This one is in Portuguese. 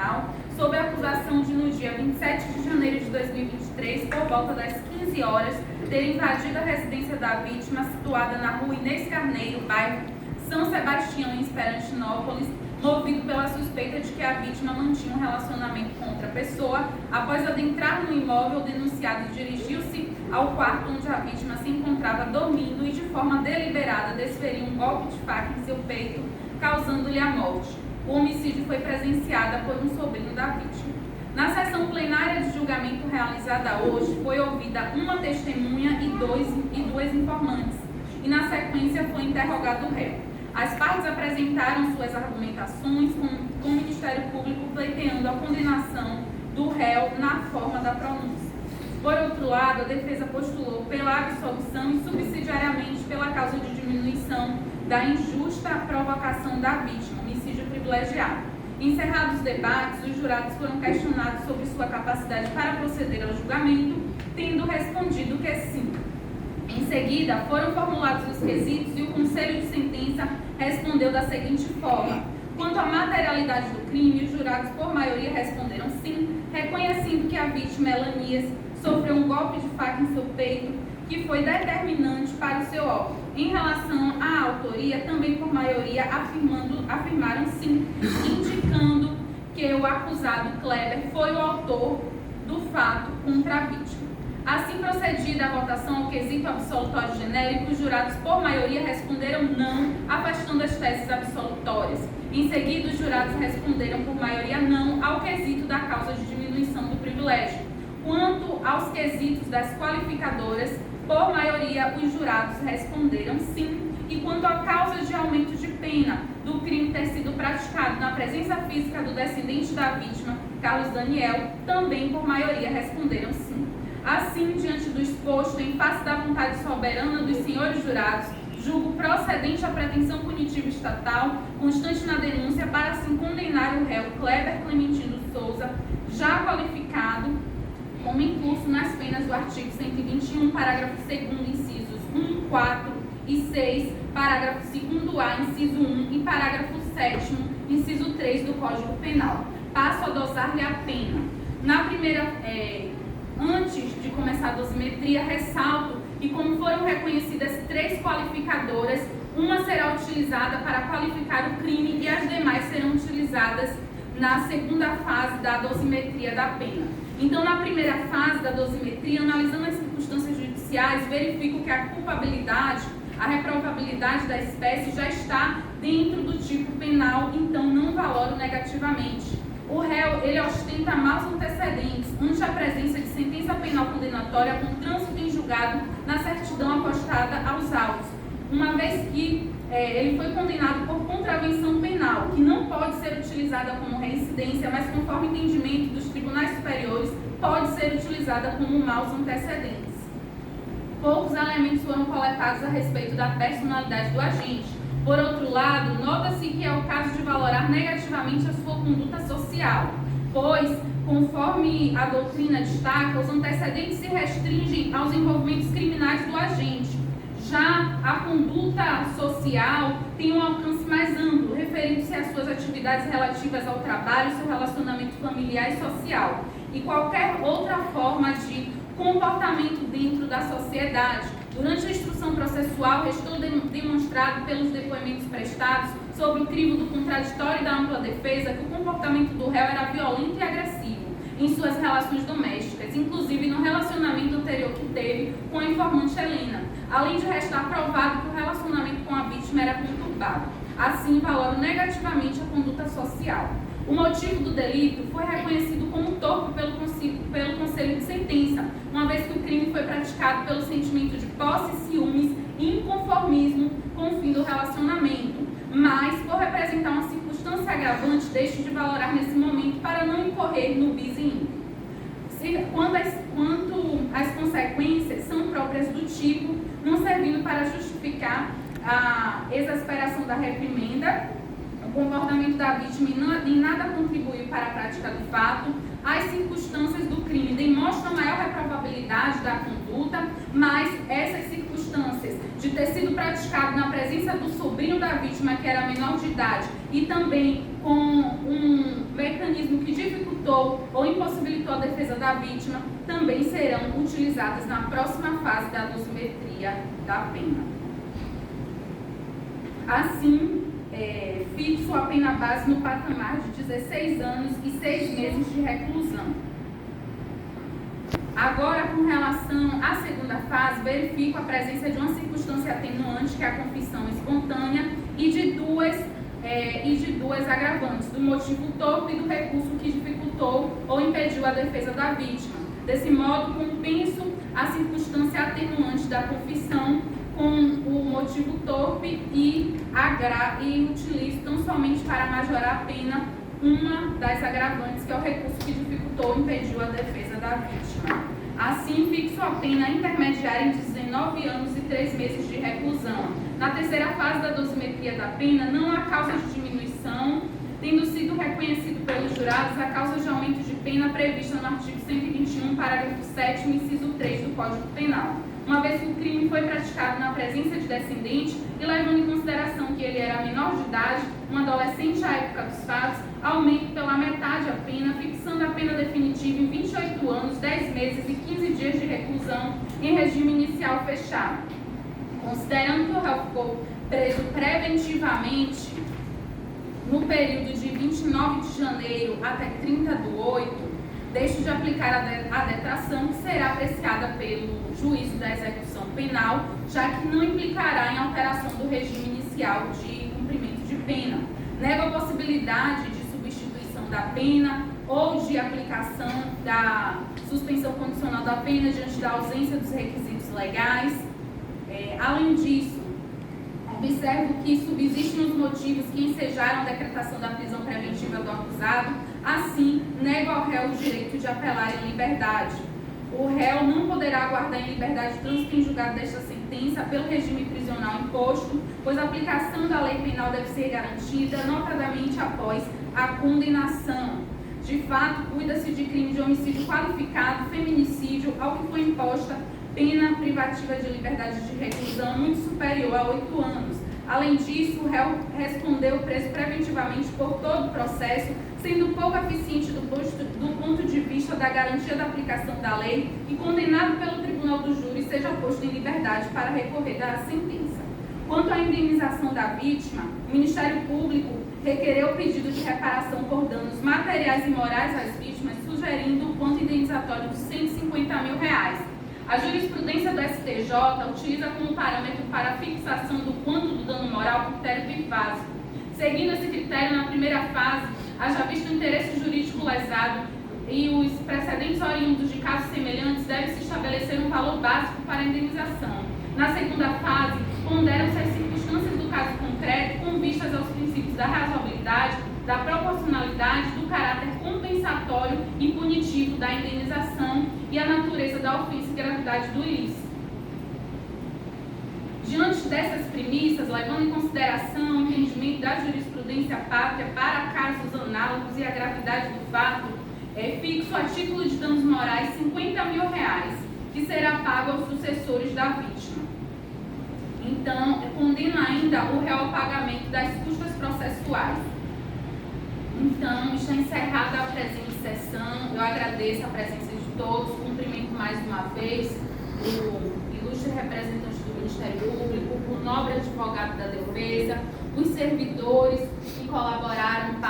Penal, sob a acusação de, no dia 27 de janeiro de 2023, por volta das 15 horas, ter invadido a residência da vítima, situada na rua Inês Carneiro, bairro São Sebastião, em Esperantinópolis, movido pela suspeita de que a vítima mantinha um relacionamento com outra pessoa. Após adentrar no imóvel, o denunciado dirigiu-se ao quarto onde a vítima se encontrava dormindo e, de forma deliberada, desferiu um golpe de faca em seu peito, causando-lhe a morte. O homicídio foi presenciado por um sobrinho da vítima. Na sessão plenária de julgamento realizada hoje, foi ouvida uma testemunha e duas informantes, e na sequência foi interrogado o réu. As partes apresentaram suas argumentações, com o Ministério Público pleiteando a condenação do réu na forma da pronúncia. Por outro lado, a defesa postulou pela absolvição e subsidiariamente pela causa de diminuição da injusta provocação da vítima, homicídio privilegiado. Encerrados os debates, os jurados foram questionados sobre sua capacidade para proceder ao julgamento, tendo respondido que sim. Em seguida, foram formulados os quesitos e o Conselho de Sentença respondeu da seguinte forma: quanto à materialidade do crime, os jurados por maioria responderam sim, reconhecendo que a vítima, Elanias, sofreu um golpe de faca em seu peito, que foi determinante para o seu óbito. Em relação à autoria, também por maioria afirmaram sim, indicando que o acusado Kleber foi o autor do fato contra a vítima. Assim procedida a votação ao quesito absolutório genérico, os jurados por maioria responderam não, afastando as teses absolutórias. Em seguida, os jurados responderam por maioria não ao quesito da causa de diminuição do privilégio. Quanto aos quesitos das qualificadoras, por maioria, os jurados responderam sim, e quanto à causa de aumento de pena do crime ter sido praticado na presença física do descendente da vítima, Carlos Daniel, também por maioria responderam sim. Assim, diante do exposto, em face da vontade soberana dos senhores jurados, julgo procedente a pretensão punitiva estatal, constante na denúncia, para assim condenar o réu Kleber Clementino Souza, já qualificado como incurso nas penas do artigo 121, parágrafo 2º, incisos 1, 4 e 6, parágrafo 2º-A, inciso 1 e parágrafo 7º, inciso 3 do Código Penal. Passo a dosar-lhe a pena. Na primeira, antes de começar a dosimetria, ressalto que, como foram reconhecidas 3 qualificadoras, uma será utilizada para qualificar o crime e as demais serão utilizadas na segunda fase da dosimetria da pena. Então, na primeira fase da dosimetria, analisando as circunstâncias judiciais, verifico que a culpabilidade, a reprovabilidade da espécie já está dentro do tipo penal, então não valoro negativamente. O réu, ele ostenta maus antecedentes ante a presença de sentença penal condenatória com trânsito em julgado na certidão apostada aos autos, uma vez que ele foi condenado por contravenção penal, que não pode ser utilizada como reincidência, mas, conforme entendimento dos tribunais superiores, pode ser utilizada como maus antecedentes. Poucos elementos foram coletados a respeito da personalidade do agente. Por outro lado, nota-se que é o caso de valorar negativamente a sua conduta social, pois, conforme a doutrina destaca, os antecedentes se restringem aos envolvimentos criminais do agente. Já a conduta social tem um alcance mais amplo, referindo-se às suas atividades relativas ao trabalho, seu relacionamento familiar e social, e qualquer outra forma de comportamento dentro da sociedade. Durante a instrução processual, restou demonstrado pelos depoimentos prestados sobre o crivo do contraditório e da ampla defesa que o comportamento do réu era violento e agressivo em suas relações domésticas, inclusive no relacionamento anterior que teve com a informante Helena, além de restar provado que o relacionamento com a vítima era conturbado. Assim, valoro negativamente a conduta social. O motivo do delito foi reconhecido como torpe pelo Conselho de Sentença, uma vez que o crime foi praticado pelo sentimento de posse, ciúmes e inconformismo com o fim do relacionamento, mas, por representar uma circunstância agravante, deixo de valorar nesse momento para não incorrer no bis in idem. Quanto às consequências, são próprias do tipo, não servindo para justificar a exasperação da reprimenda. O comportamento da vítima em nada contribuiu para a prática do fato. As circunstâncias do crime demonstram maior reprovabilidade da conduta, mas essas circunstâncias de ter sido praticado na presença do sobrinho da vítima, que era menor de idade, e também com um mecanismo que dificultou ou impossibilitou a defesa da vítima, também serão utilizadas na próxima fase da dosimetria da pena. Assim, fixo a pena base no patamar de 16 anos e 6 meses de reclusão. Agora, com relação à segunda fase, verifico a presença de uma circunstância atenuante, que é a confissão espontânea, e de duas agravantes, do motivo torpe e do recurso que dificultou ou impediu a defesa da vítima. Desse modo, compenso a circunstância atenuante da confissão com o motivo torpe e utilizo tão somente para majorar a pena uma das agravantes, que é o recurso que dificultou ou impediu a defesa da vítima. Assim, fixo a pena intermediária em 19 anos e 3 meses de reclusão. Na terceira fase da dosimetria da pena, não há causa de diminuição, tendo sido reconhecido pelos jurados a causa de aumento de pena prevista no artigo 121, parágrafo 7º, inciso 3 do Código Penal. Uma vez que o crime foi praticado na presença de descendente e levando em consideração que ele era menor de idade, um adolescente à época dos fatos, aumento pela metade a pena, fixando a pena definitiva em 28 anos, 10 meses e 15 dias de reclusão em regime inicial fechado. Considerando que o réu ficou preso preventivamente no período de 29 de janeiro até 30/8, deixo de aplicar a detração, que será apreciada pelo juízo da execução penal, já que não implicará em alteração do regime inicial de cumprimento de pena. Nego a possibilidade de substituição da pena ou de aplicação da suspensão condicional da pena diante da ausência dos requisitos legais. Além disso, observo que subsistem os motivos que ensejaram a decretação da prisão preventiva do acusado. Assim, nego ao réu o direito de apelar em liberdade. O réu não poderá aguardar em liberdade o trânsito em julgado desta sentença pelo regime prisional imposto, pois a aplicação da lei penal deve ser garantida, notadamente após a condenação. De fato, cuida-se de crime de homicídio qualificado, feminicídio, ao que foi imposta pena privativa de liberdade de reclusão muito superior a 8 anos. Além disso, o réu respondeu preso preventivamente por todo o processo, sendo pouco eficiente do ponto de vista da garantia da aplicação da lei e condenado pelo Tribunal do Júri seja posto em liberdade para recorrer da sentença. Quanto à indenização da vítima, o Ministério Público requereu o pedido de reparação por danos materiais e morais às vítimas, sugerindo o quanto indenizatório de R$ 150 mil. A jurisprudência do STJ utiliza como parâmetro para a fixação do quanto do dano moral o critério bifásico. Seguindo esse critério, na primeira fase, haja visto o interesse jurídico lesado e os precedentes oriundos de casos semelhantes, deve-se estabelecer um valor básico para a indenização. Na segunda fase, ponderam-se as circunstâncias do caso concreto com vistas aos princípios da razoabilidade, da proporcionalidade, do caráter compensatório e punitivo da indenização e a natureza da ofensa e gravidade do ilícito. Diante dessas premissas, levando em consideração o entendimento da jurisprudência pátria para casos análogos e a gravidade do fato, fixo a título de danos morais R$ 50 mil, que será pago aos sucessores da vítima. Então, condeno ainda o réu ao pagamento das custas processuais. Então, está encerrada a presente sessão. Eu agradeço a presença de todos, cumprimento mais uma vez o ilustre representante do Ministério Público, o nobre advogado da defesa, os servidores que colaboraram para